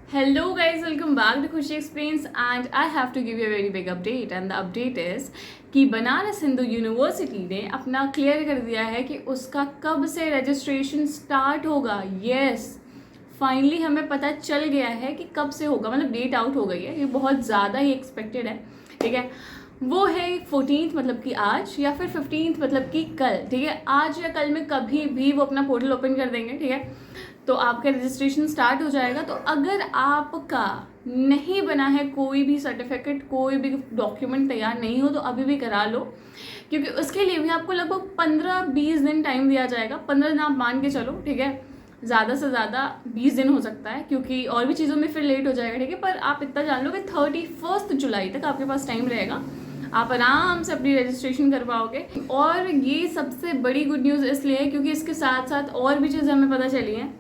Hello guys, welcome back to Khushi Explains and I have to give you a very big update and the update is कि Banaras Hindu university ने अपना clear कर दिया है कि उसका कब से रजिस्ट्रेशन स्टार्ट होगा। यस, फाइनली हमें पता चल गया है कि कब से होगा, मतलब डेट आउट हो गई है। ये बहुत ज़्यादा ही एक्सपेक्टेड है, ठीक है। वो है 14th मतलब कि आज, या फिर 15th मतलब कि कल, ठीक है। आज या कल में कभी भी वो अपना पोर्टल ओपन कर देंगे, ठीक है। तो आपका रजिस्ट्रेशन स्टार्ट हो जाएगा। तो अगर आपका नहीं बना है कोई भी सर्टिफिकेट, कोई भी डॉक्यूमेंट तैयार नहीं हो, तो अभी भी करा लो, क्योंकि उसके लिए भी आपको लगभग 15-20 दिन टाइम दिया जाएगा। 15 दिन आप मान के चलो, ठीक है। ज़्यादा से ज़्यादा 20 दिन हो सकता है, क्योंकि और भी चीज़ों में फिर लेट हो जाएगा, ठीक है। पर आप इतना जान लो कि 31 जुलाई तक आपके पास टाइम रहेगा, आप आराम से अपनी रजिस्ट्रेशन कर पाओगे। और ये सबसे बड़ी गुड न्यूज़ इसलिए है क्योंकि इसके साथ साथ और भी चीज़ें हमें पता चली हैं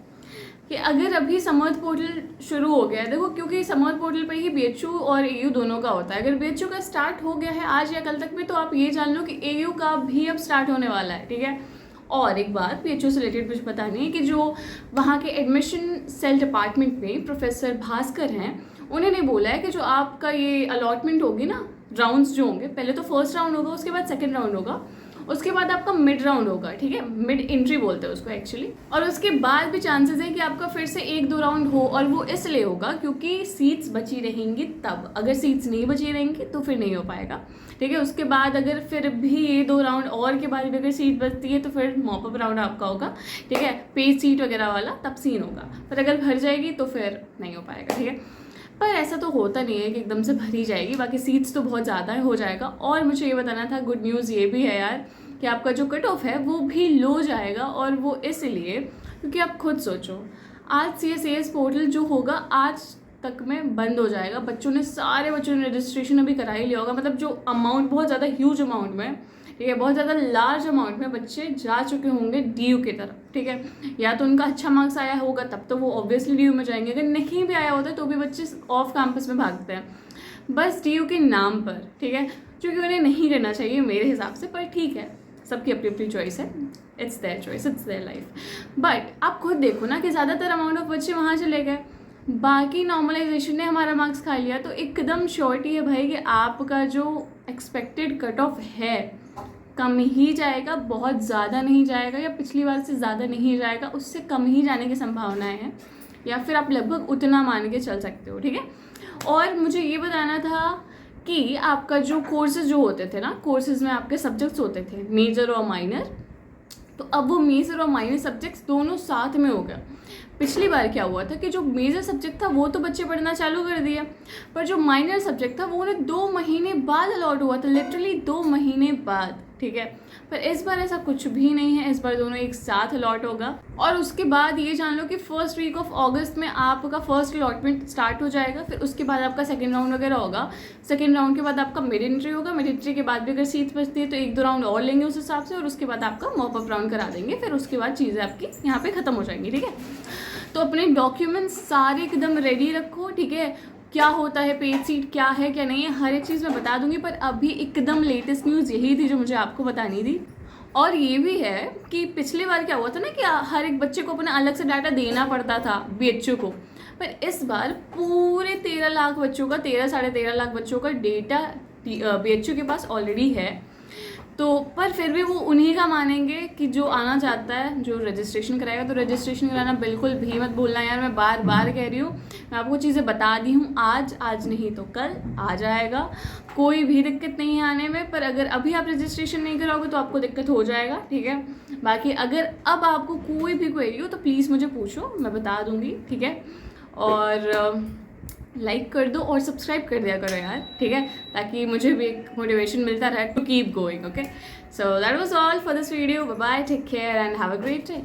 कि अगर अभी समर्थ पोर्टल शुरू हो गया है, देखो, क्योंकि समर्थ पोर्टल पे ही बीएचयू और एयू दोनों का होता है। अगर बीएचयू का स्टार्ट हो गया है आज या कल तक में, तो आप ये जान लो कि एयू का भी अब स्टार्ट होने वाला है, ठीक है। और एक बात बीएचयू से रिलेटेड कुछ बतानी है कि जो वहाँ के एडमिशन सेल डिपार्टमेंट में प्रोफेसर भास्कर हैं, उन्होंने बोला है कि जो आपका ये अलॉटमेंट होगी ना, राउंड्स जो होंगे, पहले तो फर्स्ट राउंड होगा, उसके बाद सेकेंड राउंड होगा, उसके बाद आपका मिड राउंड होगा, ठीक है। मिड एंट्री बोलते हैं उसको एक्चुअली। और उसके बाद भी चांसेस है कि आपका फिर से 1-2 राउंड हो, और वो इसलिए होगा क्योंकि सीट्स बची रहेंगी तब। अगर सीट्स नहीं बची रहेंगी तो फिर नहीं हो पाएगा, ठीक है। उसके बाद अगर फिर भी ये 2 राउंड और के बाद भी अगर सीट बचती है तो फिर मॉपअप राउंड आपका होगा, ठीक है, पेज सीट वगैरह वाला, तब सीन होगा। पर अगर भर जाएगी तो फिर नहीं हो पाएगा, ठीक है। पर ऐसा तो होता नहीं है कि एकदम से भरी जाएगी, बाकी सीट्स तो बहुत ज़्यादा हो जाएगा। और मुझे ये बताना था, गुड न्यूज़ ये भी है यार कि आपका जो कट ऑफ है वो भी लो जाएगा। और वो इसलिए क्योंकि आप खुद सोचो, आज CSAS पोर्टल जो होगा आज तक में बंद हो जाएगा। सारे बच्चों ने रजिस्ट्रेशन अभी करा ही लिया होगा, मतलब जो अमाउंट बहुत ज़्यादा ह्यूज अमाउंट में, ठीक है, बहुत ज़्यादा लार्ज अमाउंट में बच्चे जा चुके होंगे DU की तरफ, ठीक है। या तो उनका अच्छा मार्क्स आया होगा तब तो वो ऑब्वियसली DU में जाएंगे, अगर नहीं भी आया होता तो भी बच्चे ऑफ कैंपस में भागते हैं बस DU के नाम पर, ठीक है, क्योंकि उन्हें नहीं करना चाहिए मेरे हिसाब से। पर ठीक है, सबकी अपनी अपनी चॉइस है, it's their choice, it's their life. But आप खुद देखो ना कि ज़्यादातर अमाउंट ऑफ बच्चे वहाँ चले गए, बाकी नॉर्मलाइजेशन ने हमारा मार्क्स खा लिया। तो एकदम श्योरिटी है भाई कि आपका जो एक्सपेक्टेड कट ऑफ है कम ही जाएगा, बहुत ज़्यादा नहीं जाएगा, या पिछली बार से ज़्यादा नहीं जाएगा, उससे कम ही जाने की संभावनाएं हैं, या फिर आप लगभग उतना मान के चल सकते हो, ठीक है। और मुझे ये बताना था कि आपका जो कोर्सेज जो होते थे ना, कोर्सेज में आपके सब्जेक्ट्स होते थे मेजर और माइनर, तो अब वो मेजर और माइनर सब्जेक्ट्स दोनों साथ में हो गया। पिछली बार क्या हुआ था कि जो मेजर सब्जेक्ट था वो तो बच्चे पढ़ना चालू कर दिया, पर जो माइनर सब्जेक्ट था वो उन्हें 2 महीने बाद अलॉट हुआ था, लिटरली 2 महीने बाद, ठीक है। पर इस बार ऐसा कुछ भी नहीं है, इस बार दोनों एक साथ अलॉट होगा। और उसके बाद ये जान लो कि फर्स्ट वीक ऑफ अगस्त में आपका फर्स्ट अलॉटमेंट स्टार्ट हो जाएगा। फिर उसके बाद आपका सेकेंड राउंड वगैरह होगा, सेकेंड राउंड के बाद आपका मिड एंट्री होगा, मिड एंट्री के बाद भी अगर सीट्स बचती है तो 1-2 राउंड और लेंगे उस हिसाब से, और उसके बाद आपका मॉपअप राउंड करा देंगे। फिर उसके बाद चीज़ें आपकी यहाँ पे ख़त्म हो जाएंगी, ठीक है। तो अपने डॉक्यूमेंट्स सारे एकदम रेडी रखो, ठीक है। क्या होता है पेड सीट, क्या है क्या नहीं है, हर एक चीज़ मैं बता दूंगी। पर अभी एकदम लेटेस्ट न्यूज़ यही थी जो मुझे आपको बतानी थी। और ये भी है कि पिछली बार क्या हुआ था ना कि हर एक बच्चे को अपना अलग से डाटा देना पड़ता था बीएचयू को, पर इस बार पूरे 13 लाख बच्चों का, 13-13.5 लाख बच्चों का डेटा बीएचयू के पास ऑलरेडी है। तो पर फिर भी वो उन्हीं का मानेंगे कि जो आना चाहता है, जो रजिस्ट्रेशन कराएगा। तो रजिस्ट्रेशन कराना बिल्कुल भी मत भूलना यार, मैं बार बार कह रही हूँ। मैं आपको चीज़ें बता दी हूँ, आज नहीं तो कल आ जाएगा, कोई भी दिक्कत नहीं है आने में। पर अगर अभी आप रजिस्ट्रेशन नहीं कराओगे तो आपको दिक्कत हो जाएगा, ठीक है। बाकी अगर अब आपको कोई भी क्वेरी हो तो प्लीज़ मुझे पूछो, मैं बता दूँगी, ठीक है। और लाइक कर दो और सब्सक्राइब कर दिया करो यार, ठीक है, ताकि मुझे भी एक मोटिवेशन मिलता रहे to keep going. Okay, so that was all for this video. Bye bye, take care and have a great day.